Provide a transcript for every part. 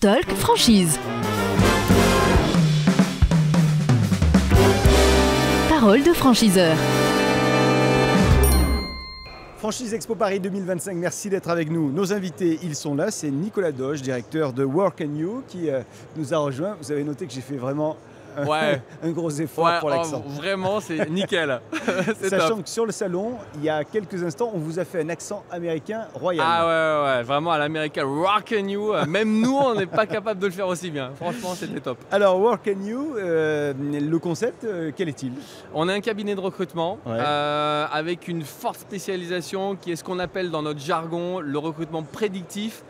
Talk Franchise. Parole de franchiseur. Franchise Expo Paris 2025, merci d'être avec nous. Nos invités, ils sont là. C'est Nicolas Doge, directeur de Work & You, qui nous a rejoint. Vous avez noté que j'ai fait vraiment un gros effort pour l'accent. Vraiment, c'est nickel. Sachant que sur le salon, il y a quelques instants, on vous a fait un accent américain royal. Ah ouais, vraiment à l'américain. Work & You, même nous, on n'est pas capable de le faire aussi bien. Franchement, c'était top. Alors, Work & You, le concept, quel est-il? On est un cabinet de recrutement avec une forte spécialisation qui est ce qu'on appelle dans notre jargon le recrutement prédictif.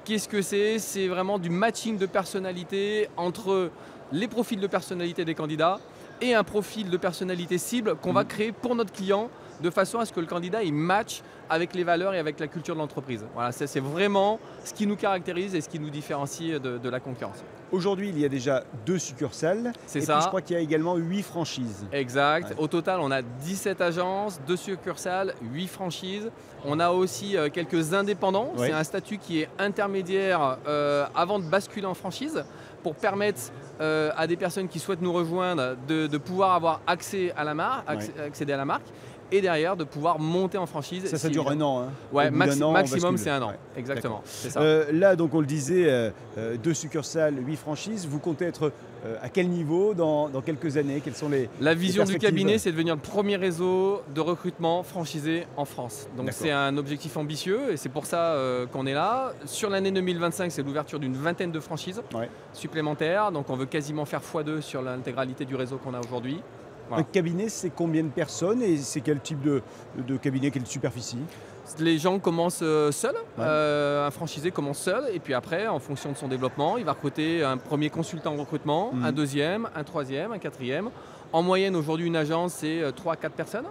Qu'est-ce que c'est? C'est vraiment du matching de personnalité entre les profils de personnalité des candidats et un profil de personnalité cible qu'on va créer pour notre client de façon à ce que le candidat il match avec les valeurs et avec la culture de l'entreprise. Voilà, c'est vraiment ce qui nous caractérise et ce qui nous différencie de la concurrence. Aujourd'hui, il y a déjà 2 succursales. C'est ça. ça. Puis, je crois qu'il y a également 8 franchises. Exact. Ouais. Au total, on a 17 agences, 2 succursales, 8 franchises. On a aussi quelques indépendants. Ouais. C'est un statut qui est intermédiaire avant de basculer en franchise pour permettre à des personnes qui souhaitent nous rejoindre de pouvoir avoir accès à la marque, accéder à la marque. Et derrière, de pouvoir monter en franchise. Ça dure un an. Hein. Ouais, An, maximum, c'est un an. Ouais. Exactement. C'est ça. Là, donc, on le disait, 2 succursales, 8 franchises. Vous comptez être à quel niveau dans quelques années? Quelles sont La vision du cabinet, c'est de devenir le premier réseau de recrutement franchisé en France. Donc, c'est un objectif ambitieux et c'est pour ça qu'on est là. Sur l'année 2025, c'est l'ouverture d'une vingtaine de franchises supplémentaires. Donc, on veut quasiment faire x2 sur l'intégralité du réseau qu'on a aujourd'hui. Voilà. Un cabinet, c'est combien de personnes et c'est quel type de cabinet, quelle superficie? Les gens commencent seuls, un franchisé commence seul et puis après, en fonction de son développement, il va recruter un premier consultant en recrutement, un deuxième, un troisième, un quatrième. En moyenne, aujourd'hui, une agence, c'est 3-4 personnes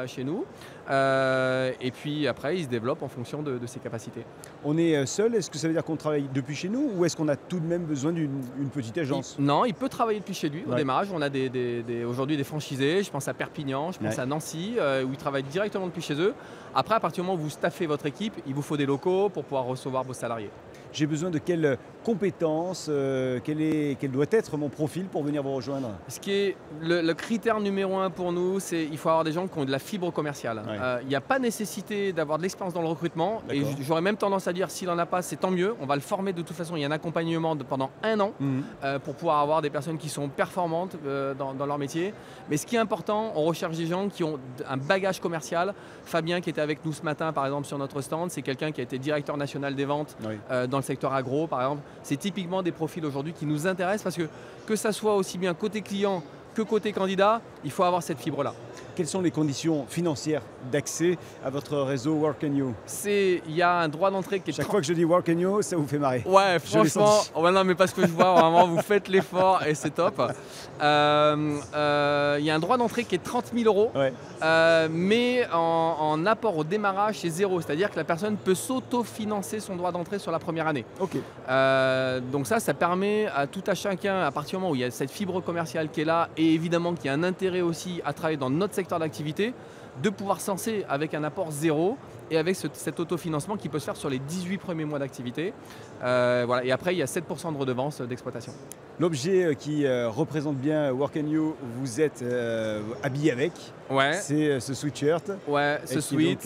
chez nous. Et puis après, il se développe en fonction de ses capacités. On est seul, est-ce que ça veut dire qu'on travaille depuis chez nous ou est-ce qu'on a tout de même besoin d'une petite agence? Non, il peut travailler depuis chez lui au démarrage. On a aujourd'hui des franchisés, je pense à Perpignan, je pense à Nancy, où ils travaillent directement depuis chez eux. Après, à partir du moment où vous staffez votre équipe, il vous faut des locaux pour pouvoir recevoir vos salariés. J'ai besoin de quelles compétences, quel doit être mon profil pour venir vous rejoindre? Ce qui est le critère numéro 1 pour nous, c'est qu'il faut avoir des gens qui ont de la fibre commerciale. Il n'y a pas nécessité d'avoir de l'expérience dans le recrutement. Et j'aurais même tendance à dire, s'il n'en a pas, c'est tant mieux. On va le former de toute façon. Il y a un accompagnement pendant un an pour pouvoir avoir des personnes qui sont performantes dans leur métier. Mais ce qui est important, on recherche des gens qui ont un bagage commercial. Fabien, qui était avec nous ce matin, par exemple, sur notre stand, c'est quelqu'un qui a été directeur national des ventes dans le secteur agro, par exemple. C'est typiquement des profils aujourd'hui qui nous intéressent parce que ça soit aussi bien côté client que côté candidat, il faut avoir cette fibre-là. Quelles sont les conditions financières d'accès à votre réseau Work & You? Il y a un droit d'entrée qui est... Chaque fois que je dis Work & You, ça vous fait marrer. Ouais, franchement, non, mais parce que je vois vraiment, vous faites l'effort et c'est top. Il y a un droit d'entrée qui est 30 000 €, mais en apport au démarrage, c'est 0. C'est-à-dire que la personne peut s'auto-financer son droit d'entrée sur la première année. Donc ça permet à tout à chacun, à partir du moment où il y a cette fibre commerciale qui est là, et évidemment qu'il y a un intérêt aussi à travailler dans notre secteur d'activité, de pouvoir se lancer avec un apport 0 et avec cet autofinancement qui peut se faire sur les 18 premiers mois d'activité. Voilà. Et après, il y a 7% de redevance d'exploitation. L'objet qui représente bien Work & You, vous êtes habillé avec, c'est ce sweatshirt. Ce sweat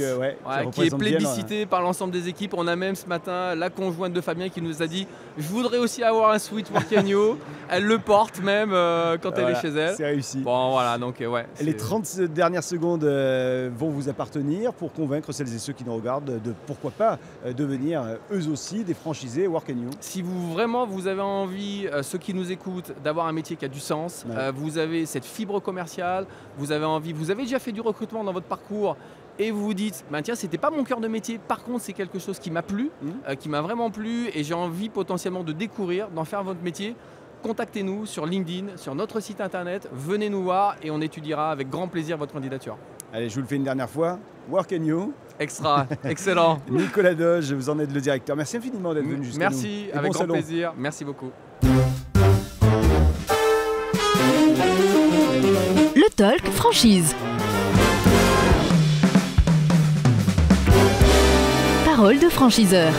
qui est plébiscité par l'ensemble des équipes. On a même ce matin la conjointe de Fabien qui nous a dit « Je voudrais aussi avoir un sweat Work & You ». Elle le porte même quand elle est chez elle. C'est réussi. Bon, voilà, donc Les 30 dernières secondes vont vous appartenir pour convaincre celles et ceux qui nous regardent de pourquoi pas devenir eux aussi des franchisés Work & You. Si vous avez envie, ceux qui nous écoutent, d'avoir un métier qui a du sens, vous avez cette fibre commerciale, vous avez déjà fait du recrutement dans votre parcours et vous vous dites, tiens, c'était pas mon cœur de métier, par contre c'est quelque chose qui m'a plu, qui m'a vraiment plu et j'ai envie potentiellement de découvrir, d'en faire votre métier, contactez-nous sur LinkedIn, sur notre site internet, venez nous voir et on étudiera avec grand plaisir votre candidature. Allez, je vous le fais une dernière fois, Work & You. Extra, excellent. Nicolas Doge, vous en êtes le directeur. Merci infiniment d'être venu jusqu'à nous. Merci, avec grand plaisir. Merci beaucoup. Le Talk Franchise. Parole de franchiseur.